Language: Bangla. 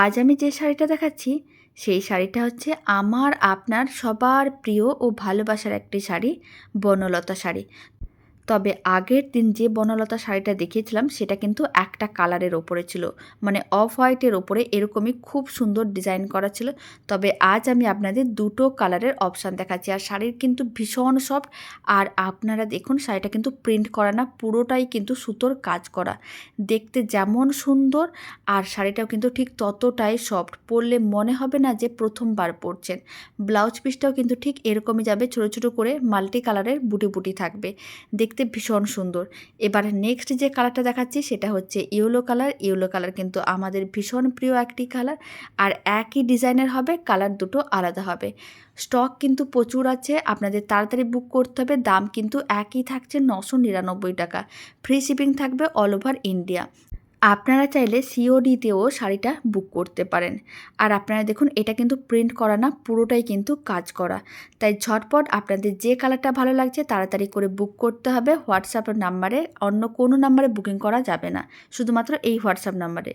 আজ আমি যে শাড়িটা দেখাচ্ছি সেই শাড়িটা হচ্ছে আমার আপনার সবার প্রিয় ও ভালোবাসার একটি শাড়ি, বনলতা শাড়ি। তবে আগের দিন যে বনলতা শাড়িটা দেখিয়েছিলাম সেটা কিন্তু একটা কালারের ওপরে ছিল, মানে অফ হোয়াইটের ওপরে এরকমই খুব সুন্দর ডিজাইন করা ছিল। তবে আজ আমি আপনাদের দুটো কালারের অপশান দেখাচ্ছি, আর শাড়ির কিন্তু ভীষণ সফট। আর আপনারা দেখুন শাড়িটা কিন্তু প্রিন্ট করা না, পুরোটাই কিন্তু সুতোর কাজ করা। দেখতে যেমন সুন্দর আর শাড়িটাও কিন্তু ঠিক ততটাই সফট, পরলে মনে হবে না যে প্রথমবার পরছেন। ব্লাউজ পিসটাও কিন্তু ঠিক এরকমই যাবে, ছোটো ছোটো করে মাল্টি কালারের বুটি বুটি থাকবে, দেখতে ভীষণ সুন্দর। এবার নেক্সট যে কালারটা দেখাচ্ছি সেটা হচ্ছে ইয়েলো কালার। ইয়েলো কালার কিন্তু আমাদের ভীষণ প্রিয় একটি কালার, আর একই ডিজাইনের হবে, কালার দুটো আলাদা হবে। স্টক কিন্তু প্রচুর আছে, আপনাদের তাড়াতাড়ি বুক করতে হবে। দাম কিন্তু একই থাকছে 999 টাকা, ফ্রি শিপিং থাকবে অল ওভার ইন্ডিয়া। আপনারা চাইলে সিওডিতেও শাড়িটা বুক করতে পারেন। আর আপনারা দেখুন এটা কিন্তু প্রিন্ট করা না, পুরোটাই কিন্তু কাজ করা। তাই ঝটপট আপনাদের যে কালারটা ভালো লাগছে তাড়াতাড়ি করে বুক করতে হবে হোয়াটসঅ্যাপ নাম্বারে, অন্য কোনো নাম্বারে বুকিং করা যাবে না, শুধুমাত্র এই হোয়াটসঅ্যাপ নাম্বারে।